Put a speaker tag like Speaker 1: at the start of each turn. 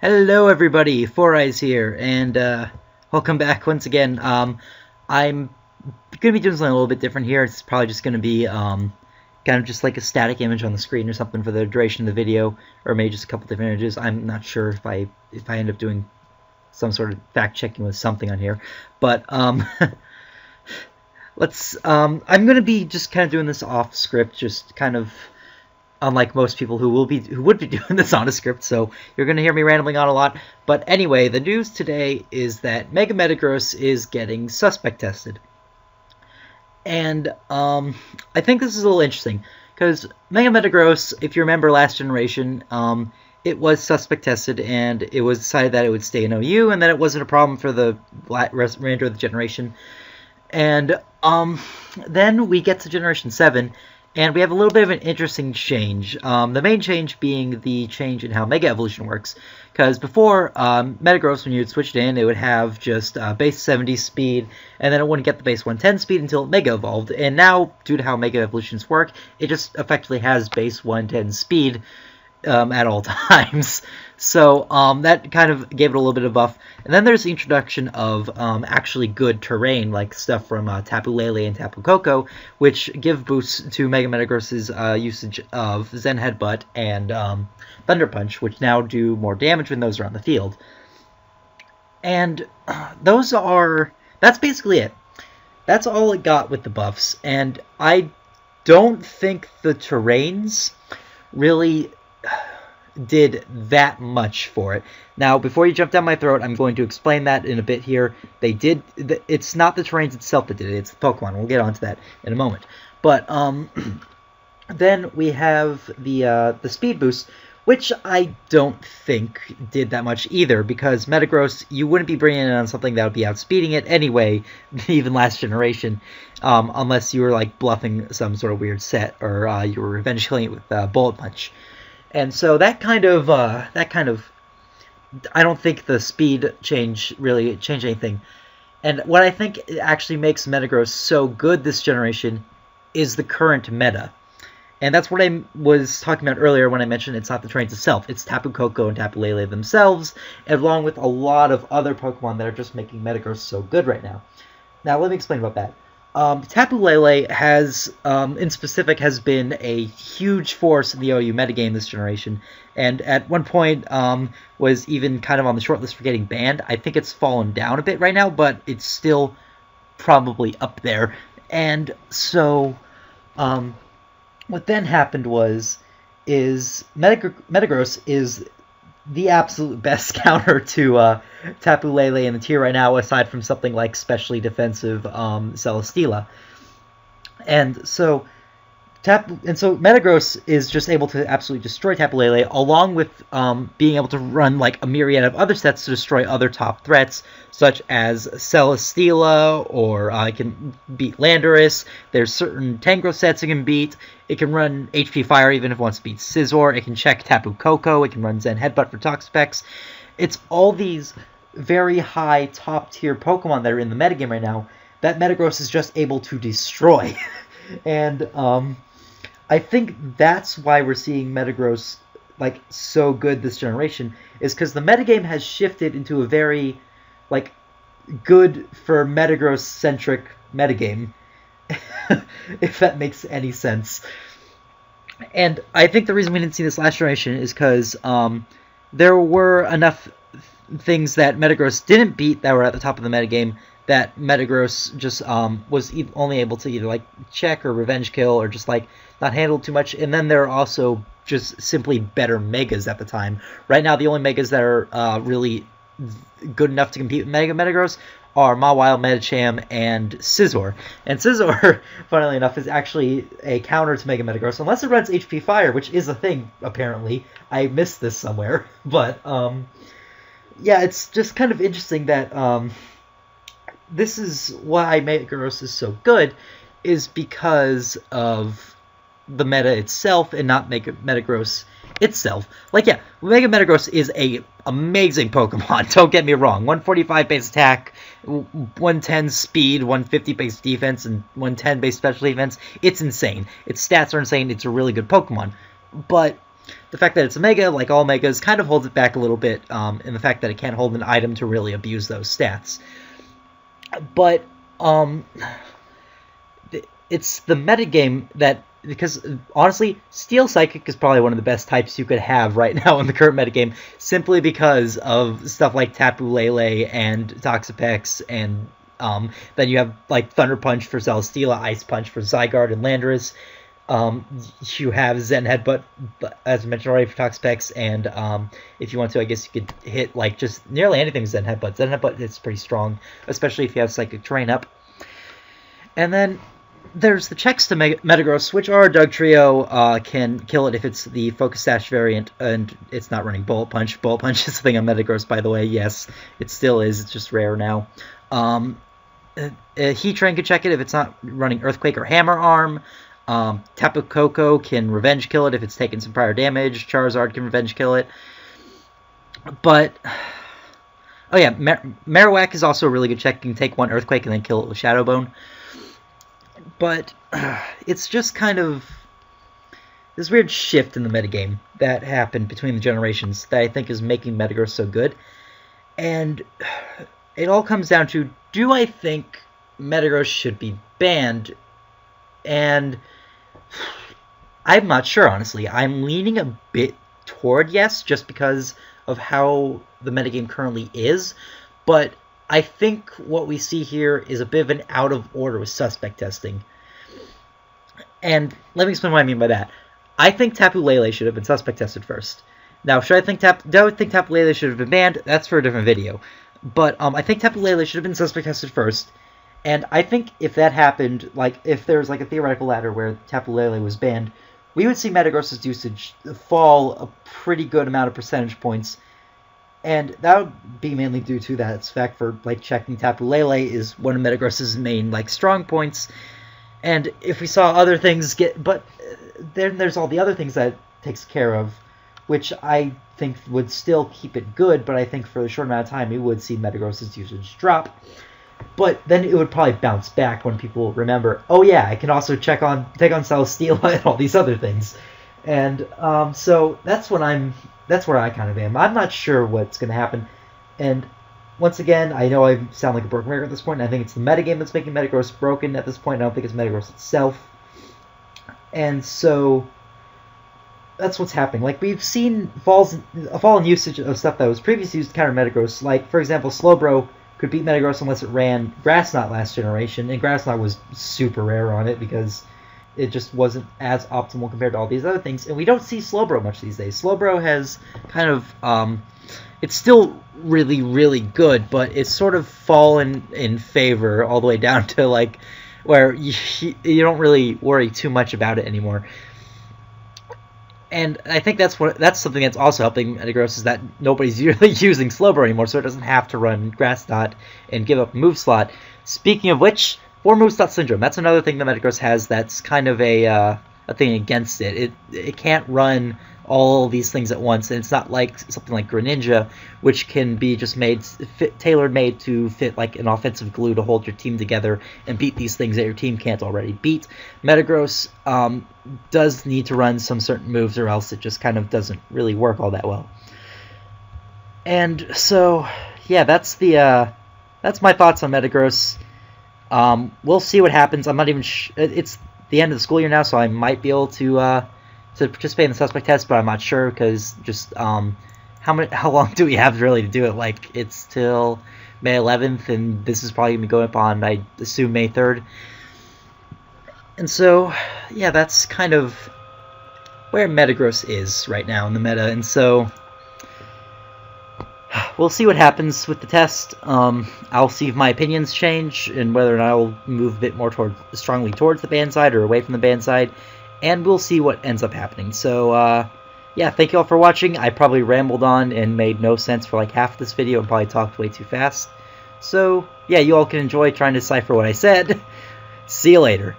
Speaker 1: Hello everybody, Four Eyes here, and welcome back once again. I'm going to be doing something a little bit different here. It's probably just going to be kind of just like a static image on the screen or something for the duration of the video, or maybe just a couple different images. I'm not sure if I end up doing some sort of fact checking with something on here, but I'm going to be just kind of doing this off script, just kind of unlike most people who would be doing this on a script, so you're going to hear me rambling on a lot. But anyway, the news today is that Mega Metagross is getting suspect tested. And I think this is a little interesting, because Mega Metagross, if you remember last generation, it was suspect tested, and it was decided that it would stay in OU, and that it wasn't a problem for the remainder of the generation. And then we get to Generation 7, and we have a little bit of an interesting change. The main change being the change in how Mega Evolution works. Because before, Metagross, when you would switch it in, it would have just base 70 speed, and then it wouldn't get the base 110 speed until it Mega Evolved. And now, due to how Mega Evolutions work, it just effectively has base 110 speed at all times. So that kind of gave it a little bit of buff. And then there's the introduction of actually good terrain, like stuff from Tapu Lele and Tapu Koko, which give boosts to Mega Metagross's usage of Zen Headbutt and Thunder Punch, which now do more damage when those are on the field. And that's basically it. That's all it got with the buffs. And I don't think the terrains really did that much for it. Now, before you jump down my throat, I'm going to explain that in a bit here. It's not the terrains itself that did it, it's the Pokemon. We'll get onto that in a moment. But then we have the speed boost, which I don't think did that much either, because Metagross, you wouldn't be bringing it on something that would be outspeeding it anyway, even last generation, unless you were like bluffing some sort of weird set, or you were revenge killing it with Bullet Punch. And so that kind of I don't think the speed change really changed anything. And what I think actually makes Metagross so good this generation is the current meta. And that's what I was talking about earlier when I mentioned it's not the trains itself. It's Tapu Koko and Tapu Lele themselves, along with a lot of other Pokemon that are just making Metagross so good right now. Now, let me explain about that. Tapu Lele has, in specific, has been a huge force in the OU metagame this generation, and at one point was even kind of on the short list for getting banned. I think it's fallen down a bit right now, but it's still probably up there. And so, what then happened is Metagross is the absolute best counter to Tapu Lele in the tier right now, aside from something like specially defensive Celesteela. And so Metagross is just able to absolutely destroy Tapu Lele, along with being able to run like a myriad of other sets to destroy other top threats, such as Celesteela, or it can beat Landorus. There's certain Tangrowth sets it can beat. It can run HP Fire even if it wants to beat Scizor. It can check Tapu Koko. It can run Zen Headbutt for Toxapex. It's all these very high top tier Pokemon that are in the metagame right now that Metagross is just able to destroy. And I think that's why we're seeing Metagross like so good this generation, is because the metagame has shifted into a very like good for Metagross centric metagame, if that makes any sense. And I think the reason we didn't see this last generation is because there were enough things that Metagross didn't beat that were at the top of the metagame that Metagross just was only able to either like check or revenge kill or just like not handle too much. And then there are also just simply better Megas at the time. Right now, the only Megas that are really good enough to compete with Metagross are Mawile, Medicham, and Scizor. And Scizor, funnily enough, is actually a counter to Mega Metagross, unless it runs HP Fire, which is a thing, apparently. I missed this somewhere. But, yeah, it's just kind of interesting that this is why Metagross is so good, is because of the meta itself and not Metagross itself. Like, yeah, Mega Metagross is a amazing Pokemon, don't get me wrong. 145 base attack, 110 speed, 150 base defense, and 110 base special defense. It's insane. Its stats are insane. It's a really good Pokemon. But the fact that it's a Mega, like all Megas, kind of holds it back a little bit, in the fact that it can't hold an item to really abuse those stats. But it's the metagame that, because honestly, Steel Psychic is probably one of the best types you could have right now in the current metagame, simply because of stuff like Tapu Lele and Toxapex, and then you have like Thunder Punch for Celesteela, Ice Punch for Zygarde and Landorus. You have Zen Headbutt, as I mentioned already, for Toxapex, and if you want to, I guess you could hit like just nearly anything with Zen Headbutt. Zen Headbutt is pretty strong, especially if you have Psychic Terrain up. And then there's the checks to Metagross, which are Dugtrio can kill it if it's the Focus Sash variant, and it's not running Bullet Punch. Bullet Punch is a thing on Metagross, by the way. Yes, it still is. It's just rare now. Heatran can check it if it's not running Earthquake or Hammer Arm. Tapu Koko can Revenge Kill it if it's taken some prior damage. Charizard can Revenge Kill it. But, oh yeah, Marowak is also a really good check. You can take one Earthquake and then kill it with Shadow Bone. But it's just kind of this weird shift in the metagame that happened between the generations that I think is making Metagross so good. And it all comes down to, do I think Metagross should be banned? And I'm not sure, honestly. I'm leaning a bit toward yes, just because of how the metagame currently is. But I think what we see here is a bit of an out of order with suspect testing. And let me explain what I mean by that. I think Tapu Lele should have been suspect tested first. Now, do I think Tapu Lele should have been banned? That's for a different video. But I think Tapu Lele should have been suspect tested first. And I think if that happened, like if there's like a theoretical ladder where Tapu Lele was banned, we would see Metagross's usage fall a pretty good amount of percentage points. And that would be mainly due to that fact for like checking Tapu Lele is one of Metagross's main like strong points. And if we saw other things but then there's all the other things that it takes care of, which I think would still keep it good, but I think for a short amount of time we would see Metagross's usage drop. But then it would probably bounce back when people remember, oh yeah, I can also take on Celesteela and all these other things. And so that's where I kind of am. I'm not sure what's going to happen. And once again, I know I sound like a broken record at this point. I think it's the metagame that's making Metagross broken at this point. I don't think it's Metagross itself. And so that's what's happening. Like, we've seen a fall in usage of stuff that was previously used to counter Metagross. Like, for example, Slowbro could beat Metagross unless it ran Grass Knot last generation. And Grass Knot was super rare on it because it just wasn't as optimal compared to all these other things. And we don't see Slowbro much these days. Slowbro has kind of, it's still really, really good, but it's sort of fallen in favor all the way down to, like, where you don't really worry too much about it anymore. And I think that's something that's also helping Metagross, is that nobody's really using Slowbro anymore, so it doesn't have to run Grass Knot and give up move slot. Speaking of which, 4 move slot syndrome. That's another thing that Metagross has that's kind of a thing against it. It can't run all these things at once, and it's not like something like Greninja, which can be just tailor-made to fit like an offensive glue to hold your team together and beat these things that your team can't already beat. Metagross does need to run some certain moves, or else it just kind of doesn't really work all that well. And so, yeah, that's my thoughts on Metagross. We'll see what happens. I'm not even it's the end of the school year now, so I might be able to participate in the suspect test, but I'm not sure, because just how long do we have really to do it? Like, it's till May 11th, and this is probably going to be going up on, I assume, May 3rd. And so, yeah, that's kind of where Metagross is right now in the meta, and so we'll see what happens with the test. I'll see if my opinions change, and whether or not I'll move a bit more strongly towards the ban side or away from the ban side. And we'll see what ends up happening. So, yeah, thank you all for watching. I probably rambled on and made no sense for like half this video and probably talked way too fast. So, yeah, you all can enjoy trying to decipher what I said. See you later.